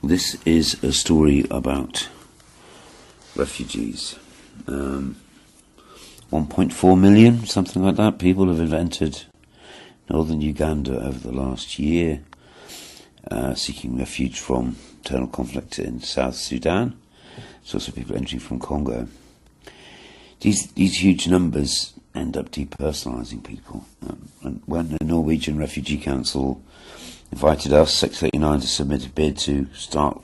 This is a story about refugees. 1.4 million, something like that, people have entered Northern Uganda over the last year, seeking refuge from internal conflict in South Sudan. There's also people entering from Congo. These huge numbers end up depersonalising people. And when the Norwegian Refugee Council invited us, Sector39, to submit a bid to start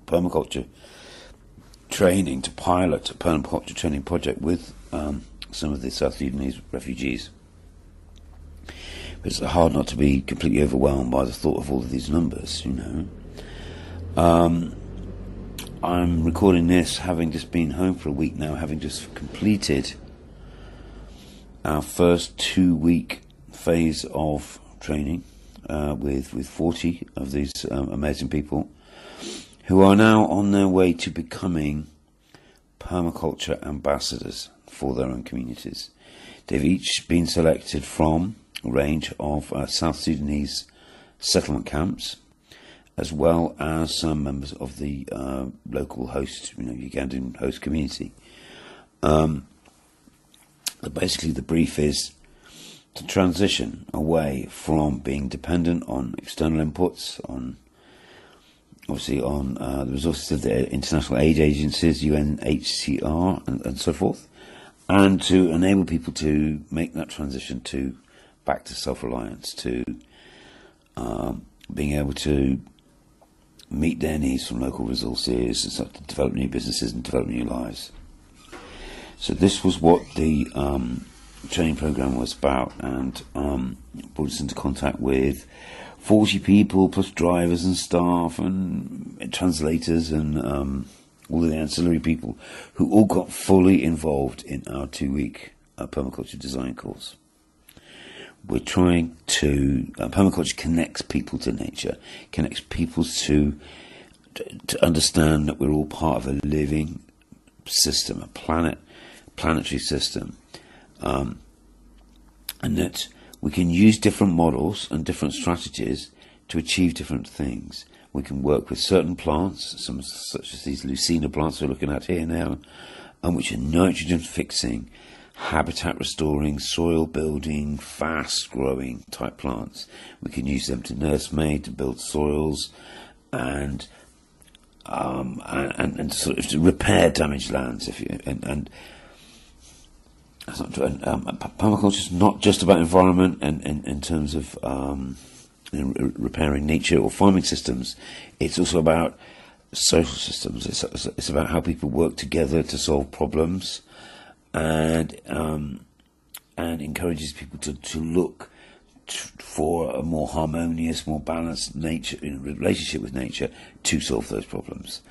permaculture training, to pilot a permaculture training project with some of the South Sudanese refugees, it's hard not to be completely overwhelmed by the thought of all of these numbers, you know. I'm recording this having just been home for a week now, having just completed our first 2-week phase of training with 40 of these amazing people who are now on their way to becoming permaculture ambassadors for their own communities. They've each been selected from a range of South Sudanese settlement camps, as well as some members of the local host, Ugandan host community. Basically, the brief is to transition away from being dependent on external inputs, on the resources of the international aid agencies, UNHCR, and so forth, and to enable people to make that transition back to self-reliance, to being able to meet their needs from local resources, and start to develop new businesses and develop new lives. So this was what the training program was about, and brought us into contact with 40 people, plus drivers and staff and translators and all of the ancillary people who all got fully involved in our 2-week permaculture design course. We're trying to permaculture connects people to nature, connects people to understand that we're all part of a living system, a planetary system, and that we can use different models and different strategies to achieve different things. We can work with certain plants, some such as these Lucina plants we're looking at here now, which are nitrogen fixing, habitat restoring, soil building, fast growing type plants. We can use them to nursemaid, to build soils, and sort of to repair damaged lands. Permaculture is not just about environment and in terms of repairing nature or farming systems. It's also about social systems. It's about how people work together to solve problems, and encourages people to look for a more harmonious, more balanced relationship with nature to solve those problems.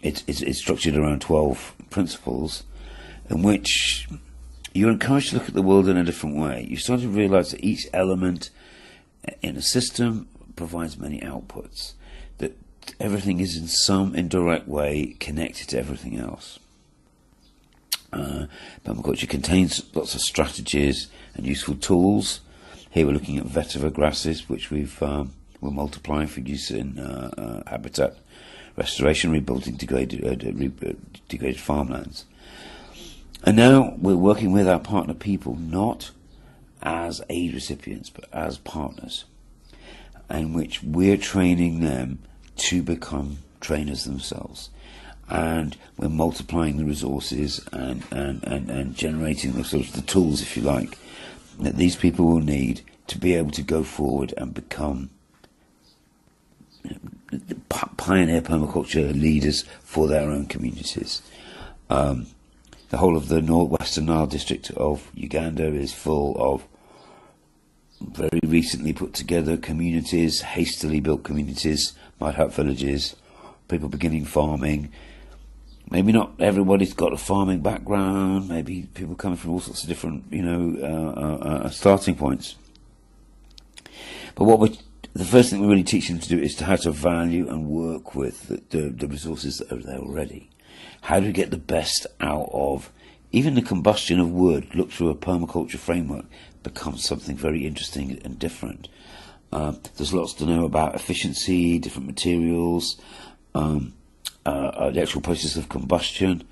It's structured around 12 principles, in which you're encouraged to look at the world in a different way. You start to realise that each element in a system provides many outputs, that everything is in some indirect way connected to everything else. Permaculture contains lots of strategies and useful tools. Here we're looking at vetiver grasses, which we're multiplying for use in habitat restoration, rebuilding degraded farmlands. And now we're working with our partner people, not as aid recipients, but as partners, in which we're training them to become trainers themselves. And we're multiplying the resources and generating the tools, if you like, that these people will need to be able to go forward and become pioneer permaculture leaders for their own communities. The whole of the Western Nile district of Uganda is full of very recently put together communities, hastily built communities, mud hut villages, people beginning farming. Maybe not everybody's got a farming background, maybe people coming from all sorts of different, starting points. But the first thing we really teach them to do is to how to value and work with the resources that are there already. How do we get the best out of even the combustion of wood? Look through a permaculture framework becomes something very interesting and different. There's lots to know about efficiency, different materials, the actual process of combustion.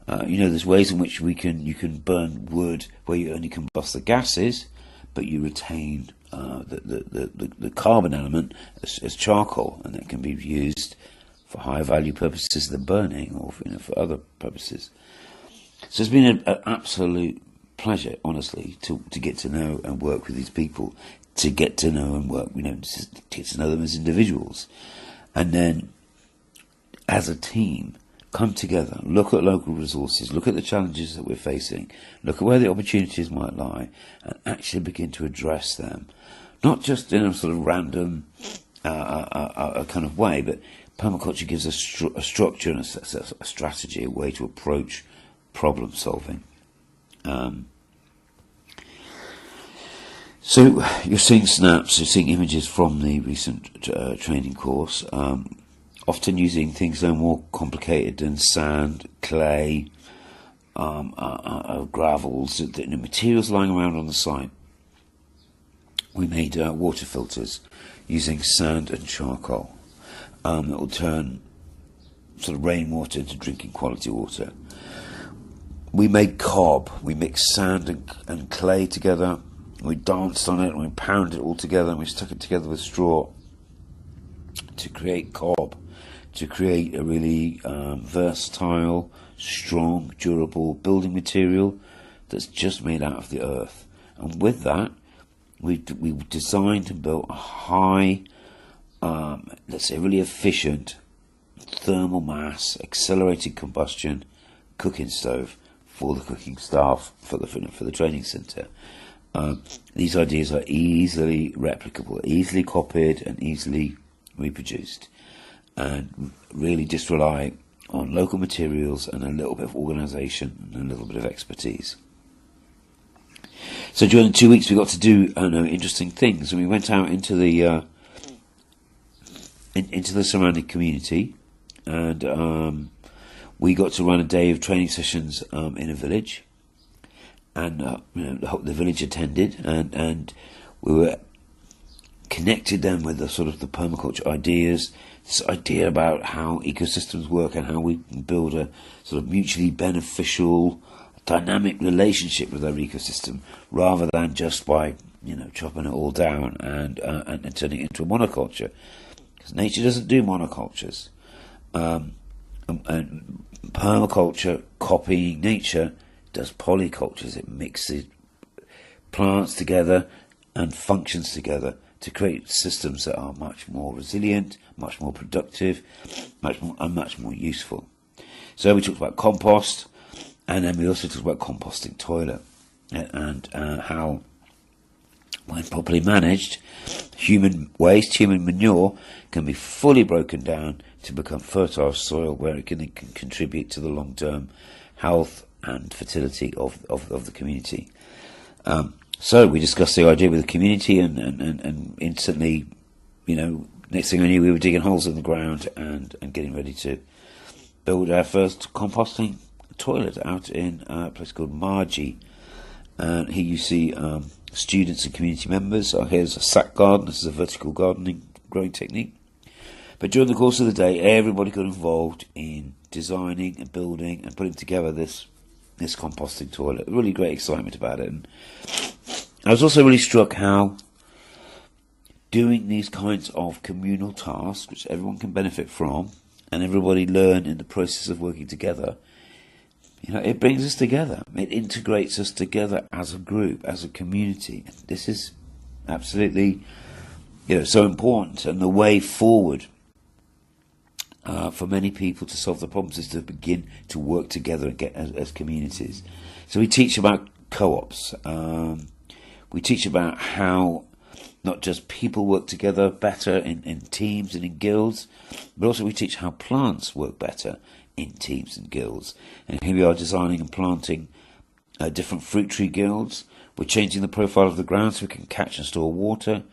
There's ways in which you can burn wood where you only combust the gases, but you retain the carbon element as charcoal, and that can be used for higher value purposes than burning, or for other purposes. So it's been an absolute pleasure, honestly, to get to know and work with these people, to get to know and work, to get to know them as individuals, and then as a team come together, look at local resources, look at the challenges that we're facing, look at where the opportunities might lie, and actually begin to address them, not just in a sort of random a kind of way, but permaculture gives a structure and a strategy, a way to approach problem solving. So you're seeing snaps, you're seeing images from the recent training course, often using things that are more complicated than sand, clay, gravels, the materials lying around on the site. We made water filters using sand and charcoal that will turn sort of rainwater into drinking quality water. We made cob. We mixed sand and clay together. We danced on it, and we pounded it all together, and we stuck it together with straw to create cob, to create a really versatile, strong, durable building material that's just made out of the earth. And with that, we designed and built a high, let's say really efficient thermal mass, accelerated combustion cooking stove for the cooking staff for the training centre. These ideas are easily replicable, easily copied and easily reproduced, and really just rely on local materials and a little bit of organisation and a little bit of expertise. So during the 2 weeks we got to do interesting things, and we went out into the surrounding community, and we got to run a day of training sessions in a village. And the village attended, and we were connected them with the sort of the permaculture ideas, this idea about how ecosystems work and how we can build a sort of mutually beneficial, dynamic relationship with our ecosystem, rather than just by chopping it all down and turning it into a monoculture, because nature doesn't do monocultures, and permaculture, copying nature, does polycultures. It mixes plants together and functions together to create systems that are much more resilient, much more productive, much more useful. So we talked about compost, and then we also talked about composting toilet, and how, when properly managed, human waste, human manure, can be fully broken down to become fertile soil, where it can contribute to the long-term health and fertility of the community. So we discussed the idea with the community, and instantly, next thing I knew, we were digging holes in the ground and getting ready to build our first composting toilet out in a place called Margie. And here you see students and community members. Here's a sack garden. This is a vertical gardening growing technique. But during the course of the day, everybody got involved in designing and building and putting together this composting toilet. Really great excitement about it. And I was also really struck how doing these kinds of communal tasks, which everyone can benefit from, and everybody learn in the process of working together, it brings us together. It integrates us together as a group, as a community. This is absolutely, so important, and the way forward for many people to solve the problems is to begin to work together as communities. So we teach about co-ops. We teach about how not just people work together better in teams and in guilds, but also we teach how plants work better in teams and guilds. And here we are designing and planting different fruit tree guilds. We're changing the profile of the ground so we can catch and store water.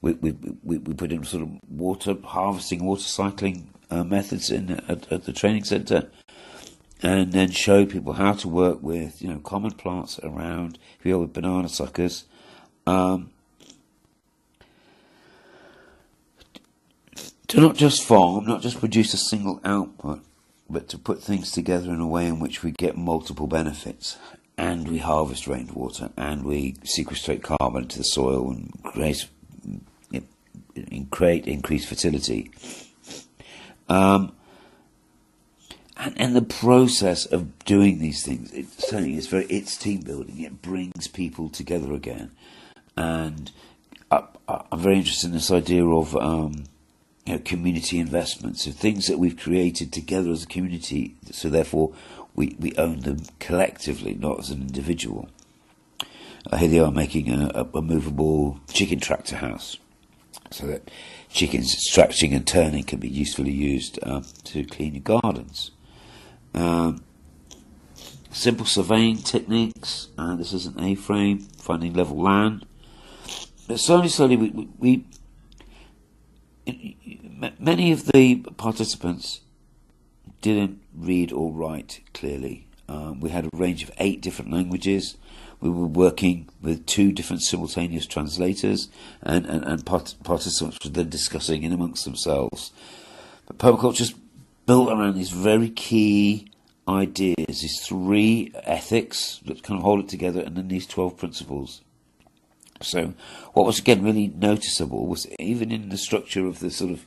We put in sort of water harvesting, water cycling methods at the training centre, and then show people how to work with common plants around. Here we are with banana suckers, to not just farm, not just produce a single output, but to put things together in a way in which we get multiple benefits, and we harvest rainwater, and we sequestrate carbon into the soil and create increased fertility. And the process of doing these things, it's team building. It brings people together again, and I'm very interested in this idea of community investments, of things that we've created together as a community. So therefore, we own them collectively, not as an individual. Here they are making a movable chicken tractor house, so that chickens stretching and turning can be usefully used to clean your gardens. Simple surveying techniques. This is an A-frame, finding level land. But slowly, many of the participants didn't read or write clearly. We had a range of 8 different languages. We were working with 2 different simultaneous translators, and participants were then discussing in amongst themselves. But permaculture is built around these very key ideas, these 3 ethics that kind of hold it together, and then these 12 principles. So what was again really noticeable was, even in the structure of the sort of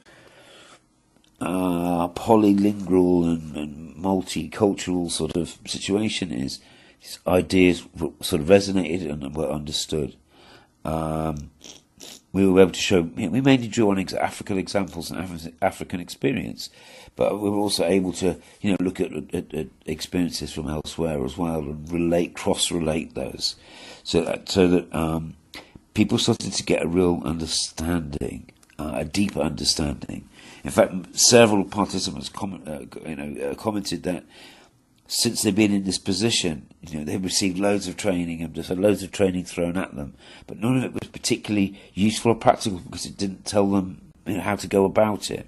polylingual and multicultural sort of situation, is these ideas sort of resonated and were understood. We were able to show, we mainly drew on African examples and African experience, but we were also able to, look at experiences from elsewhere as well, and cross-relate those, so that people started to get a real understanding, a deeper understanding. In fact, several participants commented that since they've been in this position, they've received loads of training and just had loads of training thrown at them, but none of it was particularly useful or practical because it didn't tell them how to go about it.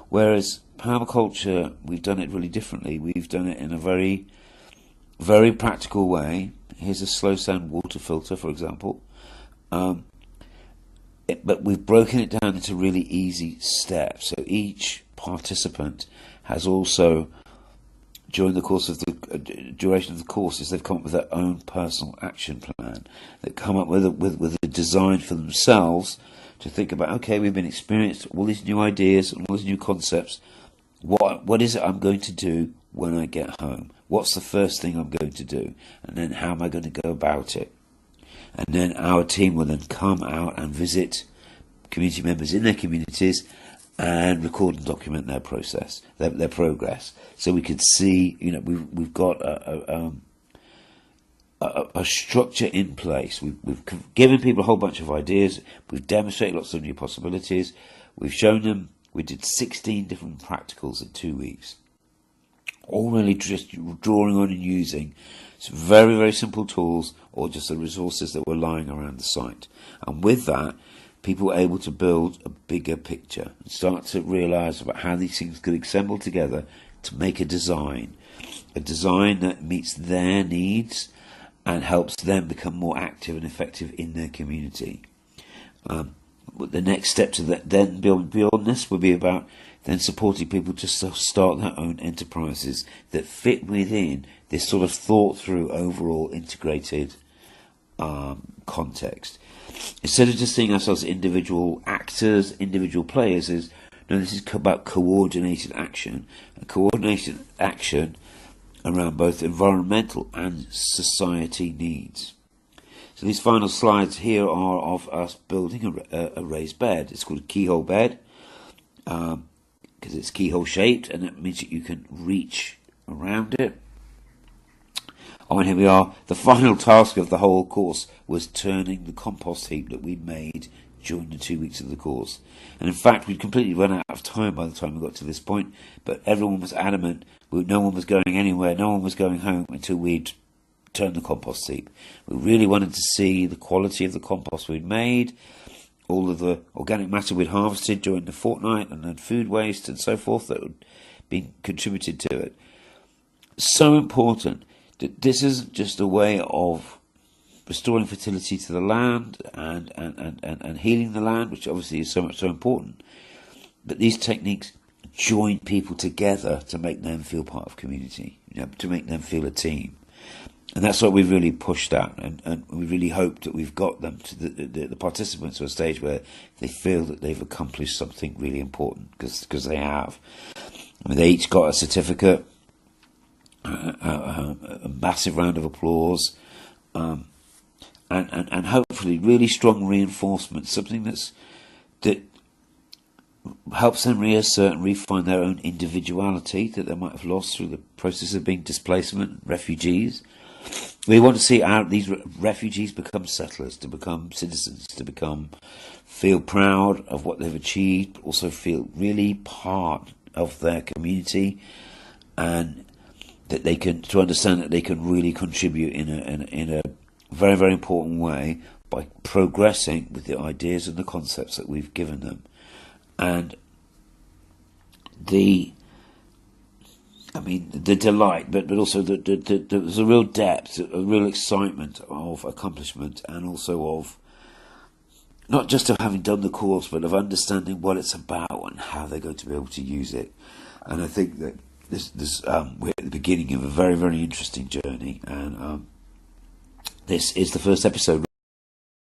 Whereas permaculture, we've done it really differently. We've done it in a very, very practical way. Here's a slow sound water filter, for example. But we've broken it down into really easy steps. So each participant has also, during the course of the duration of the courses, they've come up with their own personal action plan. They've come up with a design for themselves to think about, okay, we've been experienced all these new ideas and all these new concepts. What is it I'm going to do when I get home? What's the first thing I'm going to do? And then how am I going to go about it? And then our team will then come out and visit community members in their communities and record and document their process, their progress, so we could see. We've got a structure in place. We've given people a whole bunch of ideas. We've demonstrated lots of new possibilities. We've shown them. We did 16 different practicals in 2 weeks, all really just drawing on and using some very, very simple tools or just the resources that were lying around the site. And with that, people were able to build a bigger picture and start to realise about how these things could assemble together to make a design that meets their needs and helps them become more active and effective in their community. The next step to that, then beyond this, would be about then supporting people to start their own enterprises that fit within this sort of thought through overall integrated context. Instead of just seeing ourselves as individual actors, individual players, this is about coordinated action, and coordinated action around both environmental and society needs. So these final slides here are of us building a raised bed. It's called a keyhole bed because it's keyhole shaped, and it means that you can reach around it. Oh, and here we are. The final task of the whole course was turning the compost heap that we made during the 2 weeks of the course. And in fact, we'd completely run out of time by the time we got to this point, but everyone was adamant. No one was going anywhere, no one was going home until we'd turned the compost heap. We really wanted to see the quality of the compost we'd made, all of the organic matter we'd harvested during the fortnight, and then food waste and so forth that had been contributed to it. So important that this isn't just a way of restoring fertility to the land and healing the land, which obviously is so important, but these techniques join people together to make them feel part of community, to make them feel a team. And that's what we've really pushed at, and we really hope that we've got them to the participants to a stage where they feel that they've accomplished something really important, because they have. I mean, they each got a certificate, a massive round of applause, and hopefully really strong reinforcement, something that helps them reassert and refine their own individuality that they might have lost through the process of being displacement, refugees. We want to see these refugees become settlers, to become citizens, to feel proud of what they've achieved, but also feel really part of their community, and that to understand that they can really contribute in a very, very important way by progressing with the ideas and the concepts that we've given them. And the delight, but also there's a real depth, a real excitement of accomplishment, and also of not just of having done the course, but of understanding what it's about and how they're going to be able to use it. And I think that we're at the beginning of a very, very interesting journey, and this is the first episode.